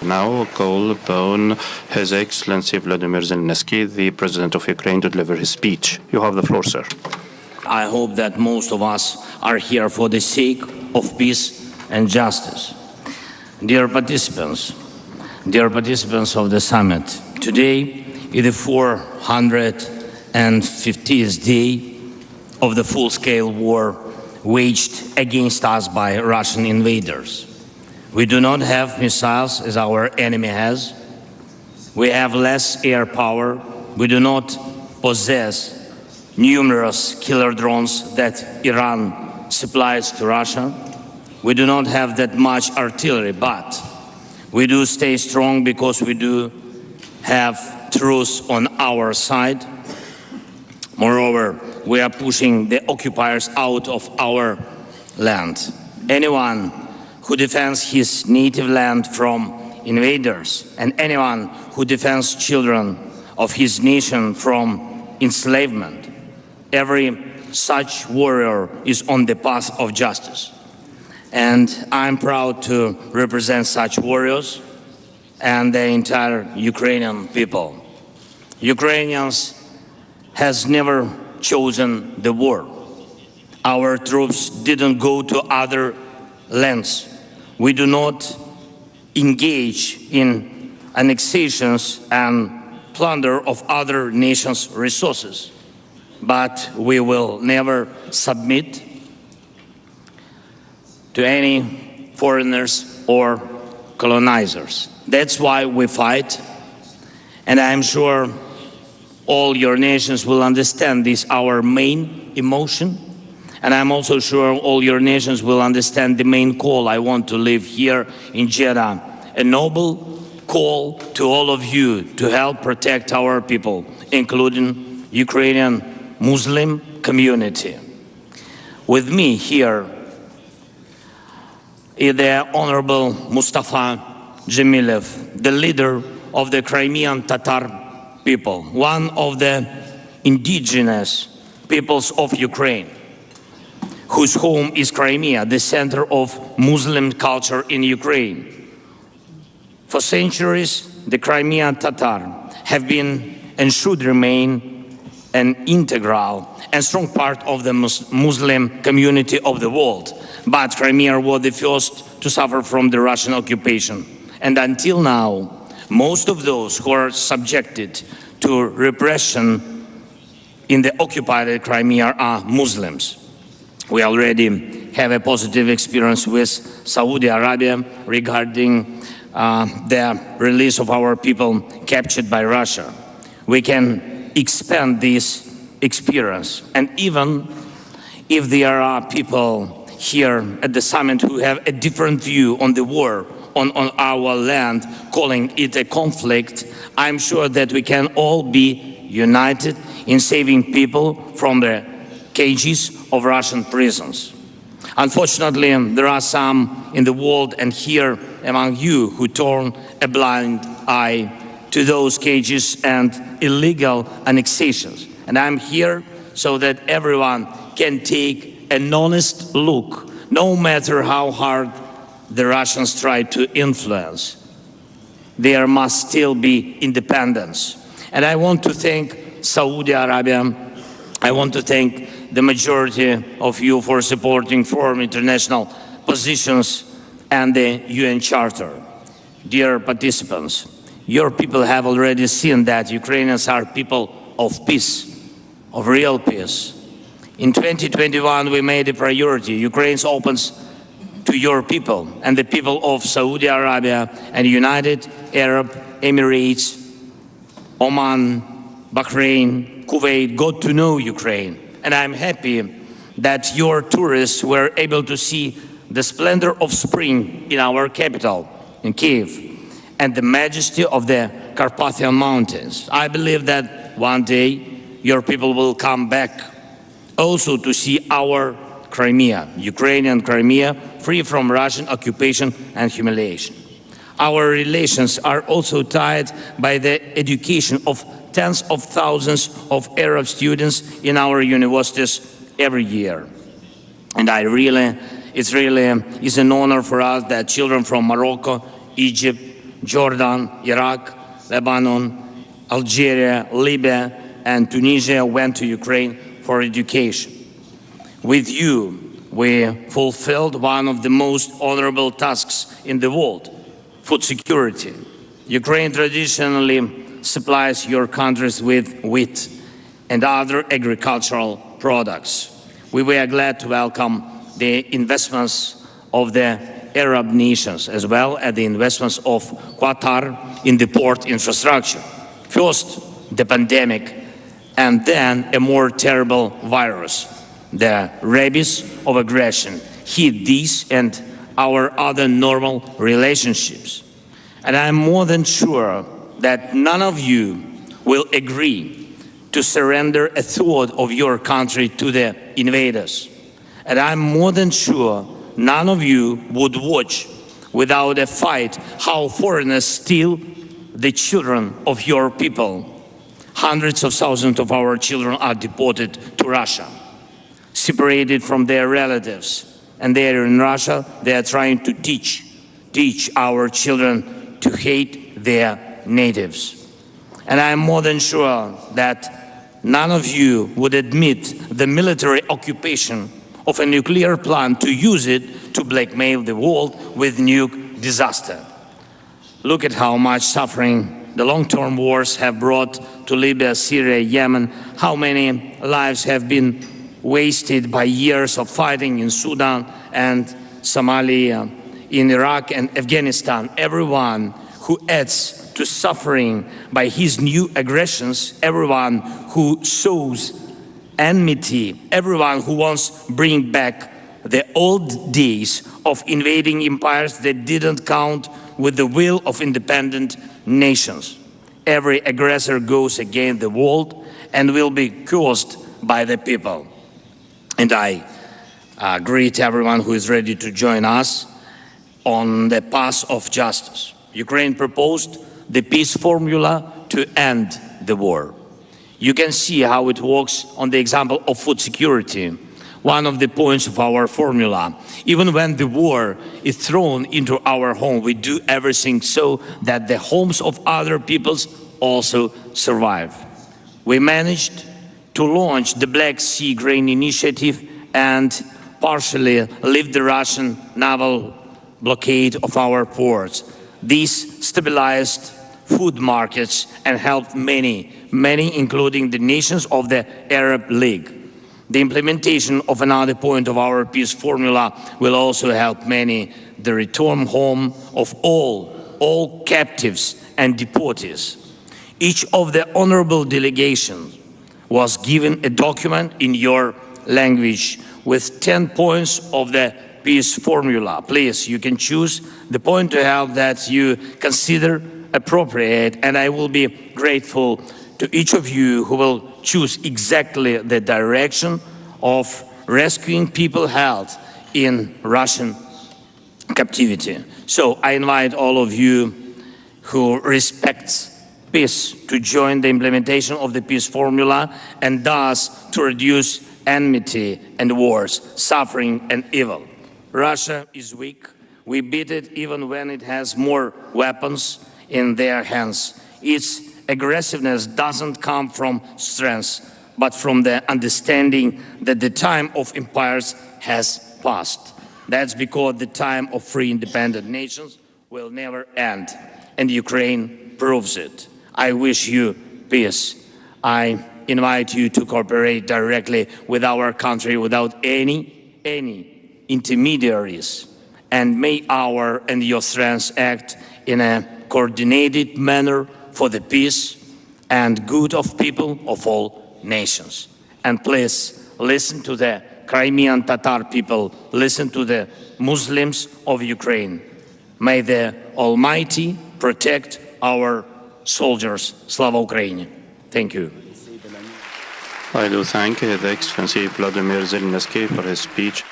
Now call upon His Excellency Vladimir Zelensky, the President of Ukraine, to deliver his speech. You have the floor, sir. I hope that most of us are here for the sake of peace and justice. Dear participants of the summit, today is the 450th day of the full-scale war waged against us by Russian invaders. We do not have missiles as our enemy has. We have less air power. We do not possess numerous killer drones that Iran supplies to Russia. We do not have that much artillery, but we do stay strong because we do have truth on our side. Moreover, we are pushing the occupiers out of our land. Anyone who defends his native land from invaders and anyone who defends children of his nation from enslavement, every such warrior is on the path of justice. And I'm proud to represent such warriors and the entire Ukrainian people. Ukrainians has never chosen the war. Our troops didn't go to other lands. We do not engage in annexations and plunder of other nations' resources, but we will never submit to any foreigners or colonizers. That's why we fight, and I'm sure all your nations will understand this, our main emotion. And I'm also sure all your nations will understand the main call I want to leave here in Jeddah, a noble call to all of you to help protect our people, including Ukrainian Muslim community. With me here is the Honorable Mustafa Dzhemilev, the leader of the Crimean Tatar people, one of the indigenous peoples of Ukraine, whose home is Crimea, the center of Muslim culture in Ukraine. For centuries, the Crimean Tatar have been and should remain an integral and strong part of the Muslim community of the world. But Crimea was the first to suffer from the Russian occupation. And until now, most of those who are subjected to repression in the occupied Crimea are Muslims. We already have a positive experience with Saudi Arabia regarding the release of our people captured by Russia. We can expand this experience. And even if there are people here at the summit who have a different view on the war on our land, calling it a conflict, I'm sure that we can all be united in saving people from the cages of Russian prisons. Unfortunately, there are some in the world and here among you who turn a blind eye to those cages and illegal annexations. And I'm here so that everyone can take an honest look, no matter how hard the Russians try to influence. There must still be independence. And I want to thank Saudi Arabia. I want to thank the majority of you for supporting firm international positions and the UN Charter. Dear participants, your people have already seen that Ukrainians are people of peace, of real peace. In 2021, we made a priority. Ukraine opens to your people and the people of Saudi Arabia and United Arab Emirates, Oman, Bahrain, Kuwait got to know Ukraine. And I'm happy that your tourists were able to see the splendor of spring in our capital, in Kiev, and the majesty of the Carpathian Mountains. I believe that one day your people will come back also to see our Crimea, Ukrainian Crimea, free from Russian occupation and humiliation. Our relations are also tied by the education of tens of thousands of Arab students in our universities every year. And it really is an honor for us that children from Morocco, Egypt, Jordan, Iraq, Lebanon, Algeria, Libya, and Tunisia went to Ukraine for education. With you, we fulfilled one of the most honorable tasks in the world, food security. Ukraine traditionally supplies your countries with wheat and other agricultural products. We were glad to welcome the investments of the Arab nations, as well as the investments of Qatar in the port infrastructure. First, the pandemic, and then a more terrible virus, the rabies of aggression, hit these and our other normal relationships. And I'm more than sure that none of you will agree to surrender a third of your country to the invaders. And I'm more than sure none of you would watch without a fight how foreigners steal the children of your people. Hundreds of thousands of our children are deported to Russia, separated from their relatives. And there in Russia, they are trying to teach our children to hate their natives. And I'm more than sure that none of you would admit the military occupation of a nuclear plant to use it to blackmail the world with nuke disaster. Look at how much suffering the long-term wars have brought to Libya, Syria, Yemen, how many lives have been wasted by years of fighting in Sudan and Somalia, in Iraq and Afghanistan. Everyone who adds to suffering by his new aggressions, everyone who sows enmity, everyone who wants to bring back the old days of invading empires that didn't count with the will of independent nations. Every aggressor goes against the world and will be cursed by the people. And I greet everyone who is ready to join us on the path of justice. Ukraine proposed the peace formula to end the war. You can see how it works on the example of food security, one of the points of our formula. Even when the war is thrown into our home, we do everything so that the homes of other peoples also survive. We managed to launch the Black Sea Grain Initiative and partially lift the Russian naval blockade of our ports. This stabilized food markets and helped many, including the nations of the Arab League. The implementation of another point of our peace formula will also help many, the return home of all captives and deportees. Each of the honorable delegations was given a document in your language with 10 points of the peace formula. Please, you can choose the point to help that you consider appropriate, and I will be grateful to each of you who will choose exactly the direction of rescuing people held in Russian captivity. So I invite all of you who respect peace to join the implementation of the peace formula and thus to reduce enmity and wars, suffering and evil. Russia is weak. We beat it even when it has more weapons in their hands. Its aggressiveness doesn't come from strength, but from the understanding that the time of empires has passed. That's because the time of free independent nations will never end, and Ukraine proves it. I wish you peace. I invite you to cooperate directly with our country without any intermediaries, and may our and your strengths act in a coordinated manner for the peace and good of people of all nations. And please listen to the Crimean Tatar people, listen to the Muslims of Ukraine. May the Almighty protect our soldiers. Slava Ukraini. Thank you. I do thank His Excellency Vladimir Zelensky for his speech.